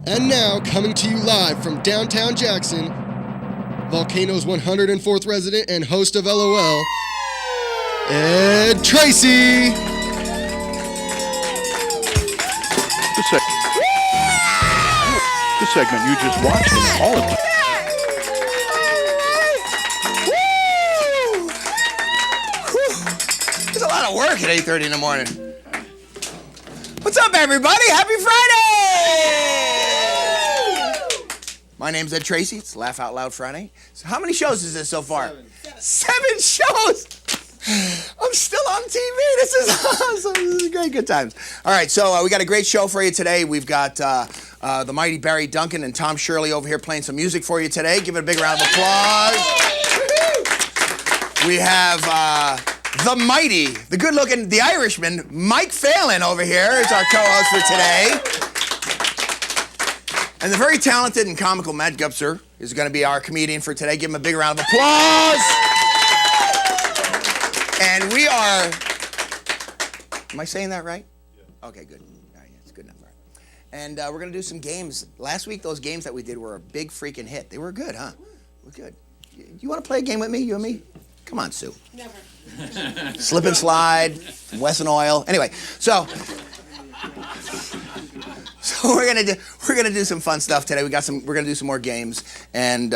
And now, coming to you live from downtown Jackson, Volcano's 104th resident and host of LOL, Ed Tracey. The segment you just watched is all of it. There's a lot of work at 8:30 in the morning. What's up, everybody? Happy Friday! My name's Ed Tracey. It's Laugh Out Loud Friday. So how many shows is this so far? Seven shows! I'm still on TV. This is awesome. This is great good times. All right, so we got a great show for you today. We've got the mighty Barry Duncan and Tom Shirley over here playing some music for you today. Give it a big round of applause. We have the mighty, the good-looking, the Irishman, Mike Phalen over here is our co-host for today. And the very talented and comical Matt Gupser is going to be our comedian for today. Give him a big round of applause. And we are, am I saying that right? Yeah. Okay, good. All right, it's good enough. All right. And we're going to do some games. Last week, those games that we did were a big freaking hit. They were good, huh? We're good. You want to play a game with me, you and me? Come on, Sue. Never. Slip and slide, Wesson oil. Anyway, so we're gonna do some fun stuff today. We're gonna do some more games, and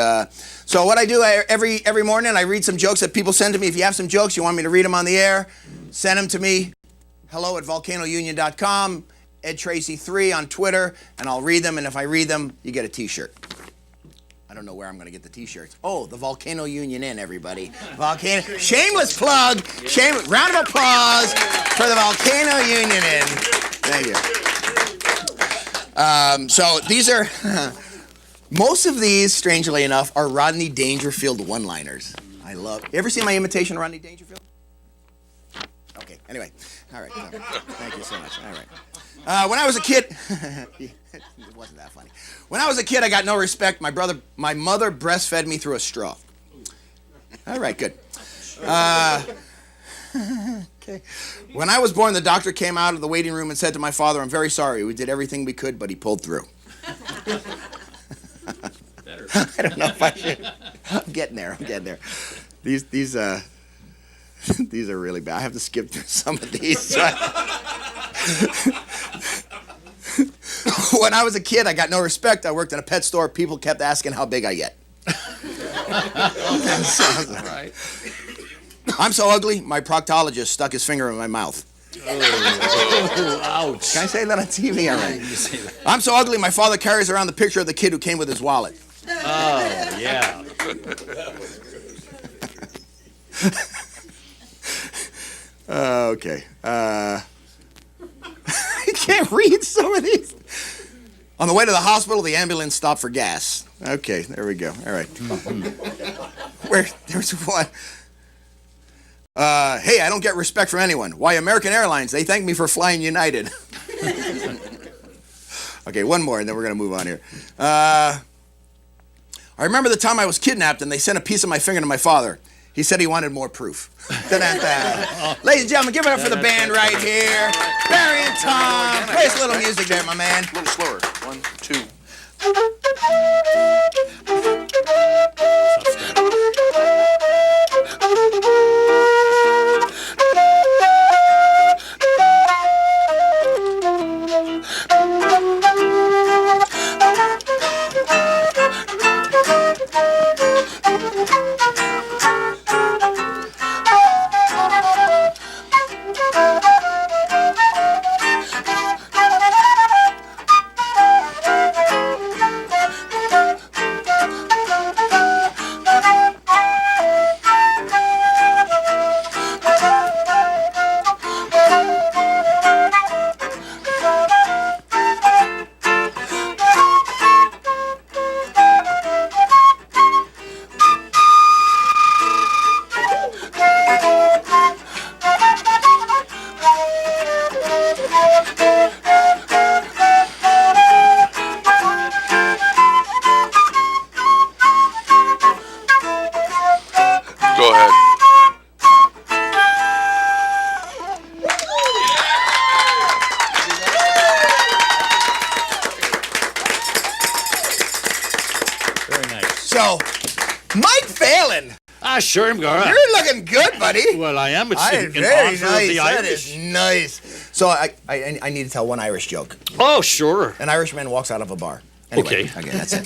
so what I do every morning, I read some jokes that people send to me. If you have some jokes you want me to read them on the air, send them to me. hello@volcanounion.com, Ed Tracey 3 on Twitter, and I'll read them. And if I read them, you get a T-shirt. I don't know where I'm going to get the T-shirts. Oh, the Volcano Union Inn, everybody. Volcano. Shameless plug. Round of applause for the Volcano Union Inn. Thank you. So these are, most of these, strangely enough, are Rodney Dangerfield one-liners. I love. You ever seen my imitation of Rodney Dangerfield? Okay. Anyway. All right. Thank you so much. All right. When I was a kid, it wasn't that funny. When I was a kid, I got no respect. My mother breastfed me through a straw. All right, good. Okay. When I was born, the doctor came out of the waiting room and said to my father, "I'm very sorry. We did everything we could, but he pulled through." I don't know if I should. I'm getting there. These are really bad. I have to skip through some of these. When I was a kid, I got no respect. I worked in a pet store. People kept asking how big I get. Right. I'm so ugly, my proctologist stuck his finger in my mouth. Oh, ouch. Can I say that on TV? All right. I'm so ugly, my father carries around the picture of the kid who came with his wallet. Oh, yeah. Okay. I can't read some of these. On the way to the hospital, the ambulance stopped for gas. Okay, there we go. All right. There's one. Hey, I don't get respect from anyone. Why, American Airlines, they thank me for flying United. Okay, one more, and then we're going to move on here. I remember the time I was kidnapped, and they sent a piece of my finger to my father. He said he wanted more proof. Ladies and gentlemen, give it up for the band right here. Barry and Tom. Play us a little music there, my man. A little slower. 1, 2. So, Mike Phalen, Sure, I'm going. you're looking good, buddy. Well, I am. It's in Very honor of nice. the That Irish. is nice. So I need to tell one Irish joke. Oh, sure. An Irishman walks out of a bar. Anyway, Okay. that's it.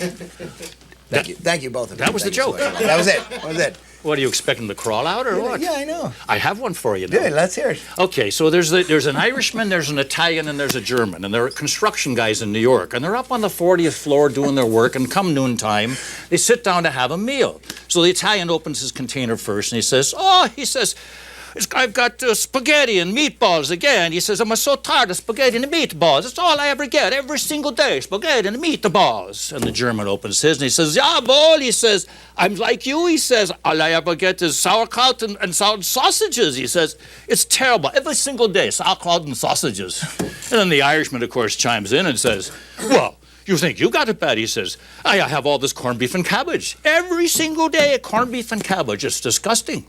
Thank you both of you. That was the Thank you joke. so much. That was it. That was it. What, are you expecting to crawl out or what? Yeah, I know. I have one for you now. Good, let's hear it. Okay, so there's an Irishman, there's an Italian, and there's a German, and they're construction guys in New York, and they're up on the 40th floor doing their work, and come noontime, they sit down to have a meal. So the Italian opens his container first, and he says, I've got spaghetti and meatballs again. He says, I'm so tired of spaghetti and meatballs. It's all I ever get every single day, spaghetti and meatballs. And the German opens his and he says, yeah, boy, he says, I'm like you. He says, all I ever get is sauerkraut and sausages. He says, it's terrible. Every single day, sauerkraut and sausages. And then the Irishman, of course, chimes in and says, well, you think you got it bad? He says, I have all this corned beef and cabbage. Every single day, corned beef and cabbage. It's disgusting.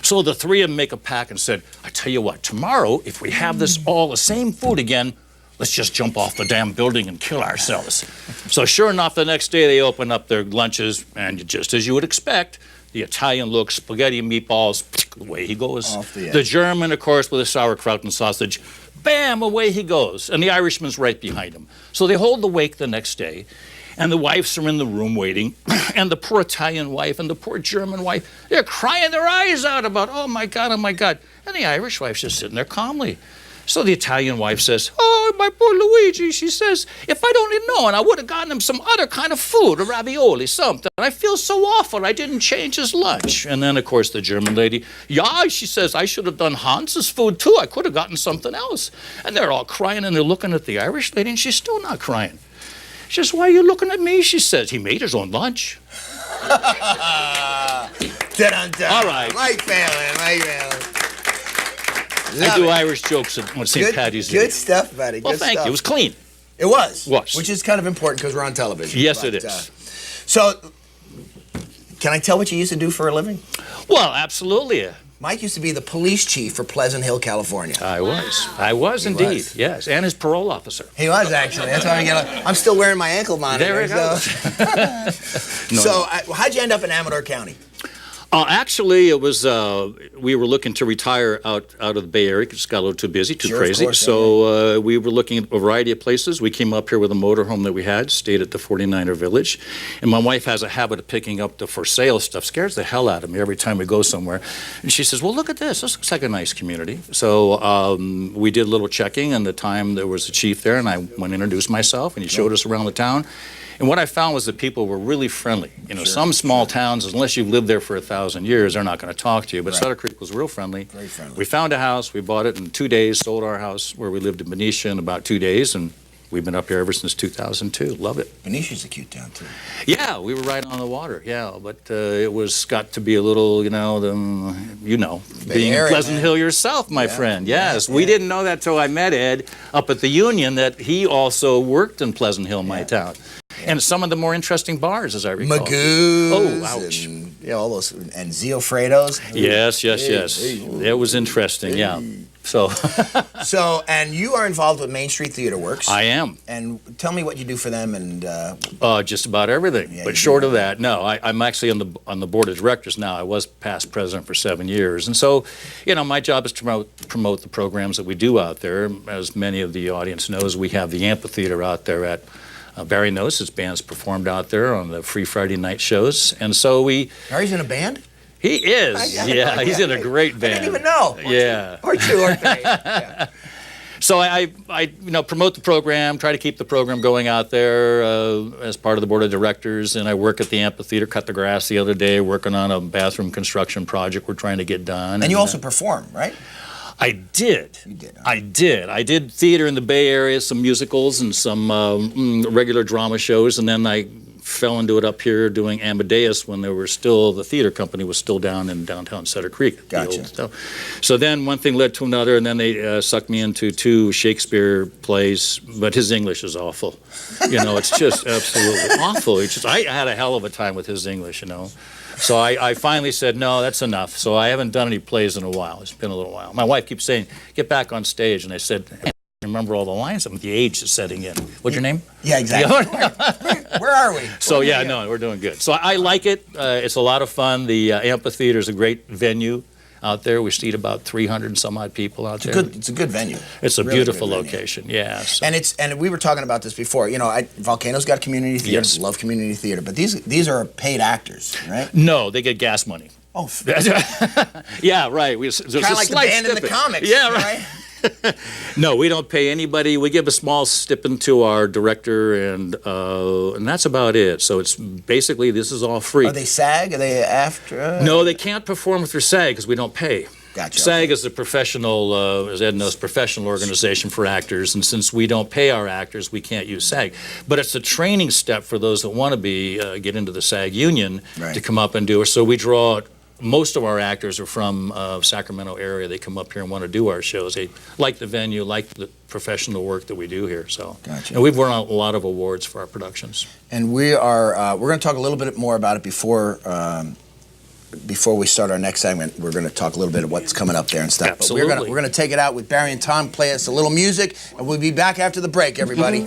So the three of them make a pact and said, I tell you what, tomorrow, if we have this all the same food again, let's just jump off the damn building and kill ourselves. So sure enough, the next day they open up their lunches, and just as you would expect, the Italian looks, spaghetti and meatballs, away he goes. Off the edge. The German, of course, with the sauerkraut and sausage, bam, away he goes. And the Irishman's right behind him. So they hold the wake the next day. And the wives are in the room waiting, and the poor Italian wife and the poor German wife, they're crying their eyes out about, oh my God, oh my God. And the Irish wife's just sitting there calmly. So the Italian wife says, oh, my poor Luigi, she says, if I'd only known, I would have gotten him some other kind of food, a ravioli, something. I feel so awful, I didn't change his lunch. And then, of course, the German lady, yeah, she says, I should have done Hans's food too. I could have gotten something else. And they're all crying, and they're looking at the Irish lady, and she's still not crying. She says, why are you looking at me? She says, he made his own lunch. All right. Mike Phalen. I do Irish jokes on St. Patty's Day. Good stuff, buddy. Well, good thank stuff. you. It was clean. It was. Was. Which is kind of important because we're on television. Yes, it is. So, can I tell what you used to do for a living? Well, absolutely. Mike used to be the police chief for Pleasant Hill, California. I was indeed. was. Yes, and his parole officer. He was, actually. That's why I'm still wearing my ankle monitor. There it goes. So, how'd you end up in Amador County? Actually, it was we were looking to retire out of the Bay Area. Just got a little too busy, too crazy. Course, so we were looking at a variety of places. We came up here with a motorhome that we had, stayed at the 49er Village. And my wife has a habit of picking up the for sale stuff. Scares the hell out of me every time we go somewhere. And she says, well, look at this. This looks like a nice community. So we did a little checking, and the time there was a chief there, and I went and introduced myself, and he showed us around the town. And what I found was that people were really friendly. You know, some small towns, unless you've lived there for 1,000 years, they're not going to talk to you. But Sutter Creek was real friendly. Very friendly. We found a house. We bought it in 2 days, sold our house where we lived in Benicia in about 2 days, and we've been up here ever since 2002. Love it. Benicia's a cute town, too. Yeah, we were right on the water, yeah. But it was got to be a little, being in Pleasant Hill yourself, my friend. Yes, we didn't know that till I met Ed up at the Union, that he also worked in Pleasant Hill, my town. And some of the more interesting bars, as I recall. Magoo's. Oh, ouch. And, all those, and Ziofredo's. Yes. It was interesting, yeah. So. So, and you are involved with Main Street Theater Works. I am. And tell me what you do for them and... just about everything. But short of that, no. I'm actually on the board of directors now. I was past president for 7 years. And so, my job is to promote the programs that we do out there. As many of the audience knows, we have the amphitheater out there at Barry knows his band's performed out there on the free Friday night shows. And so Barry's in a band? He is. Yeah, he's in a great band. I didn't even know. Or two or three. Yeah. So I promote the program, try to keep the program going out there as part of the board of directors, and I work at the amphitheater, cut the grass the other day, working on a bathroom construction project we're trying to get done. And you also perform, right? I did. You did. Huh? I did. I did theater in the Bay Area, some musicals and some regular drama shows, and then I fell into it up here doing Amadeus when the theater company was still down in downtown Sutter Creek. Gotcha. So then one thing led to another, and then they sucked me into 2 Shakespeare plays, but his English is awful. It's just absolutely awful. I had a hell of a time with his English, So I finally said, no, that's enough. So I haven't done any plays in a while. It's been a little while. My wife keeps saying, get back on stage. And I said, remember all the lines. The age is setting in. What's your name? Yeah, exactly. Where are we? So yeah, no, we're doing good. So I like it. It's a lot of fun. The amphitheater is a great venue out there. We seat about 300 and some odd people out there. It's a good venue. It's a really beautiful good venue. location. Yeah. So. And we were talking about this before. You know, Volcano's got community theater. Yes. Love community theater, but these are paid actors, right? No, they get gas money. Oh, yeah, right. There's kind of like the band in the comics. Yeah, right. No, we don't pay anybody. We give a small stipend to our director, and that's about it. So it's basically, this is all free. Are they SAG? Are they after? No, they can't perform through SAG because we don't pay. Gotcha. SAG is the professional, as Ed knows, professional organization for actors, and since we don't pay our actors, we can't use SAG. But it's a training step for those that want to get into the SAG union to come up and do it. So we draw. Most of our actors are from Sacramento area. They come up here and want to do our shows. They like the venue, like the professional work that we do here. So, gotcha. And we've won a lot of awards for our productions. And we're going to talk a little bit more about it before we start our next segment. We're going to talk a little bit of what's coming up there and stuff. Absolutely. But we're going to take it out with Barry and Tom, play us a little music, and we'll be back after the break, everybody.